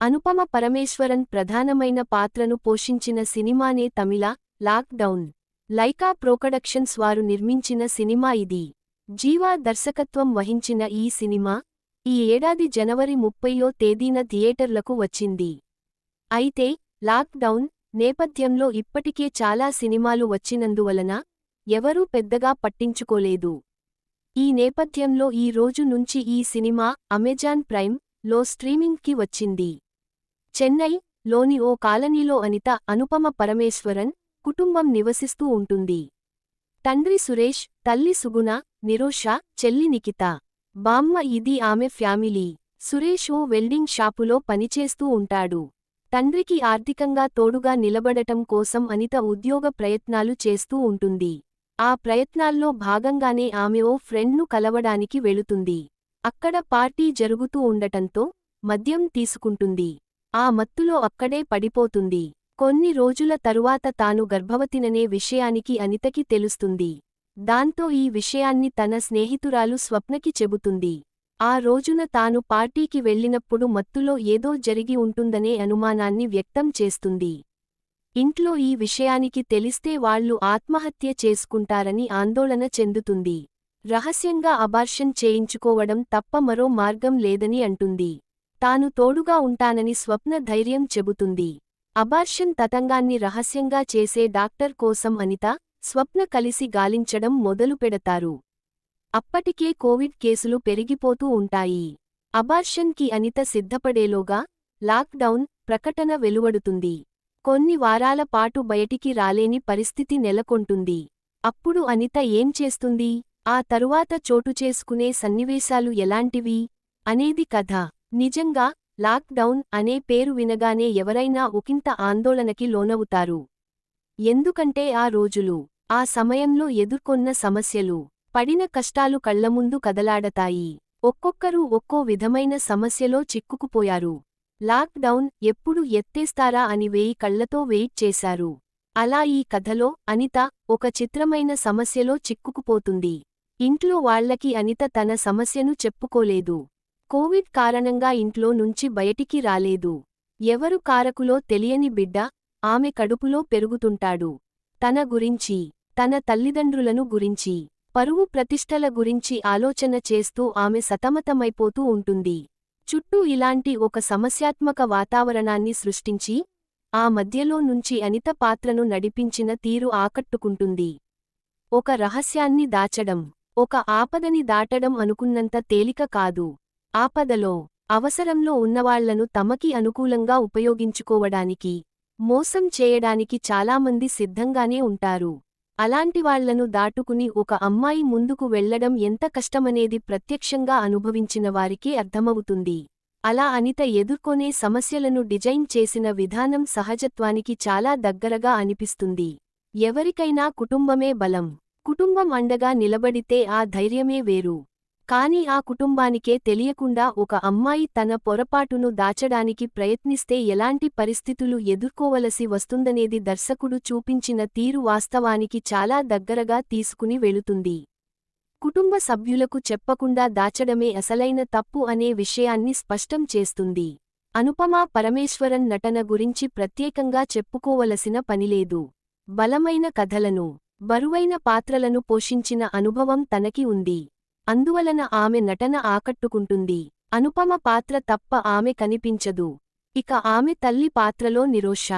అనుపమ పరమేశ్వరన్ ప్రధానమైన పాత్రను పోషించిన సినిమానే తమిళ లాక్ డౌన్. లైకా ప్రొడక్షన్స్ వారు నిర్మించిన సినిమా ఇది. జీవా దర్శకత్వం వహించిన ఈ సినిమా ఈ ఏడాది జనవరి 30వ తేదీన థియేటర్లకు వచ్చింది. అయితే లాక్ డౌన్ నేపథ్యంలో ఇప్పటికే చాలా సినిమాలు వచ్చినందువలన ఎవరూ పెద్దగా పట్టించుకోలేదు. ఈ నేపథ్యంలో ఈ రోజు నుంచి ఈ సినిమా అమెజాన్ ప్రైమ్ లో స్ట్రీమింగ్కి వచ్చింది. చెన్నై లోని ఓ కాలనీలో అనిత, అనుపమ పరమేశ్వరన్ కుటుంబం నివసిస్తూ ఉంటుంది. తండ్రి సురేష్, తల్లి సుగుణ, నిరోష, చెల్లి నిఖిత. బామ్మ ఇది ఆమె ఫ్యామిలీ. సురేష్ ఓ వెల్డింగ్ షాపులో పనిచేస్తూ ఉంటాడు. తండ్రికి ఆర్థికంగా తోడుగా నిలబడటం కోసం అనిత ఉద్యోగ ప్రయత్నాలు చేస్తూ ఉంటుంది. ఆ ప్రయత్నాల్లో భాగంగానే ఆమె ఓ ఫ్రెండ్ను కలవడానికి వెళుతుంది. అక్కడ పార్టీ జరుగుతూ ఉండటంతో మద్యం తీసుకుంటుంది. ఆ మత్తులో అక్కడే పడిపోతుంది. కొన్ని రోజుల తరువాత తాను గర్భవతిననే విషయానికి అనితకి తెలుస్తుంది. దాంతో ఈ విషయాన్ని తన స్నేహితురాలు స్వప్నకి చెబుతుంది. ఆ రోజున తాను పార్టీకి వెళ్ళినప్పుడు మత్తులో ఏదో జరిగి ఉంటుందనే అనుమానాన్ని వ్యక్తం చేస్తుంది. ఇంట్లో ఈ విషయానికి తెలిస్తే వాళ్లు ఆత్మహత్య చేసుకుంటారని ఆందోళన చెందుతుంది. రహస్యంగా అబార్షన్ చేయించుకోవడం తప్ప మరో మార్గం లేదని అంటుంది. తాను తోడుగా ఉంటానని స్వప్న ధైర్యం చెబుతుంది. అబార్షన్ తతంగాన్ని రహస్యంగా చేసే డాక్టర్ కోసం అనిత, స్వప్న కలిసి గాలించడం మొదలుపెడతారు. అప్పటికే కోవిడ్ కేసులు పెరిగిపోతూ ఉంటాయి. అబార్షన్ కి అనిత సిద్ధపడేలోగా లాక్ డౌన్ ప్రకటన వెలువడుతుంది. కొన్ని వారాల పాటు బయటికి రాలేని పరిస్థితి నెలకొంటుంది. అప్పుడు అనిత ఏం చేస్తుంది, ఆ తరువాత చోటుచేసుకునే సన్నివేశాలు ఎలాంటివి అనేది కథ. నిజంగా లాక్ డౌన్ అనే పేరు వినగానే ఎవరైనా ఒకంత ఆందోళనకి లోనవుతారు. ఎందుకంటే ఆ రోజులు, ఆ సమయంలో ఎదుర్కొన్న సమస్యలు, పడిన కష్టాలు కళ్లముందు కదలాడతాయి. ఒక్కొక్కరూ ఒక్కో విధమైన సమస్యలో చిక్కుకుపోయారు. లాక్ డౌన్ ఎప్పుడు ఎత్తేస్తారా అని 1000 కళ్లతో వెయిట్ చేశారు. అలా ఈ కథలో అనిత ఒక చిత్రమైన సమస్యలో చిక్కుకుపోతుంది. ఇంట్లో వాళ్లకి అనిత తన సమస్యను చెప్పుకోలేదు. కోవిడ్ కారణంగా ఇంట్లో నుంచి బయటికి రాలేదు. ఎవరు కారకులో తెలియని బిడ్డ ఆమె కడుపులో పెరుగుతుంటాడు. తన గురించి, తన తల్లిదండ్రులను గురించి, పరువు ప్రతిష్టల గురించి ఆలోచన చేస్తూ ఆమె సతమతమైపోతూ ఉంటుంది. చుట్టూ ఇలాంటి ఒక సమస్యాత్మక వాతావరణాన్ని సృష్టించి ఆ మధ్యలో నుంచి అనిత పాత్రను నడిపించిన తీరు ఆకట్టుకుంటుంది. ఒక రహస్యాన్ని దాచడం, ఒక ఆపదని దాటడం అనుకున్నంత తేలిక కాదు. ఆపదలో, అవసరంలో ఉన్నవాళ్లను తమకి అనుకూలంగా ఉపయోగించుకోవడానికి, మోసం చేయడానికి చాలామంది సిద్ధంగానే ఉంటారు. అలాంటివాళ్లను దాటుకుని ఒక అమ్మాయి ముందుకు వెళ్లడం ఎంత కష్టమనేది ప్రత్యక్షంగా అనుభవించిన వారికే అర్థమవుతుంది. అలా అనిత ఎదుర్కొనే సమస్యలను డిజైన్ చేసిన విధానం సహజత్వానికి చాలా దగ్గరగా అనిపిస్తుంది. ఎవరికైనా కుటుంబమే బలం. కుటుంబం అండగా నిలబడితే ఆ ధైర్యమే వేరు. కానీ ఆ కుటుంబానికే తెలియకుండా ఒక అమ్మాయి తన పొరపాటును దాచడానికి ప్రయత్నిస్తే ఎలాంటి పరిస్థితులు ఎదుర్కోవలసి వస్తుందనేది దర్శకుడు చూపించిన తీరు వాస్తవానికి చాలా దగ్గరగా తీసుకుని వెళుతుంది. కుటుంబ సభ్యులకు చెప్పకుండా దాచడమే అసలైన తప్పు అనే విషయాన్ని స్పష్టం చేస్తుంది. అనుపమ పరమేశ్వరన్ నటన గురించి ప్రత్యేకంగా చెప్పుకోవలసిన పనిలేదు. బలమైన కథలను, బరువైన పాత్రలను పోషించిన అనుభవం తనకి ఉంది. అందువలన ఆమె నటన ఆకట్టుకుంటుంది. అనుపమ పాత్ర తప్ప ఆమె కనిపించదు. ఇక ఆమె తల్లి పాత్రలో నిరోష,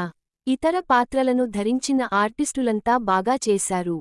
ఇతర పాత్రలను ధరించిన ఆర్టిస్టులంతా బాగా చేశారు.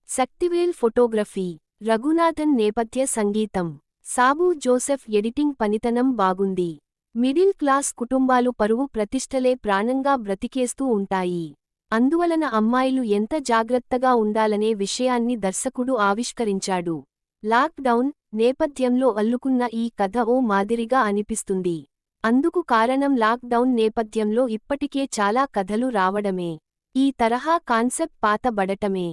శక్తివేల్ ఫోటోగ్రఫీ, రఘునాథన్ నేపథ్య సంగీతం, సాబు జోసెఫ్ ఎడిటింగ్ పనితనం బాగుంది. మిడిల్ క్లాస్ కుటుంబాలు పరువు ప్రతిష్టలే ప్రాణంగా బ్రతికేస్తూ ఉంటాయి. అందువలన అమ్మాయిలు ఎంత జాగ్రత్తగా ఉండాలనే విషయాన్ని దర్శకుడు ఆవిష్కరించాడు. లాక్ డౌన్ నేపథ్యంలో అల్లుకున్న ఈ కథ ఓ మాదిరిగా అనిపిస్తుంది. అందుకు కారణం లాక్ డౌన్ నేపథ్యంలో ఇప్పటికే చాలా కథలు రావడమే. ఈ తరహా కాన్సెప్ట్ పాతబడటమే.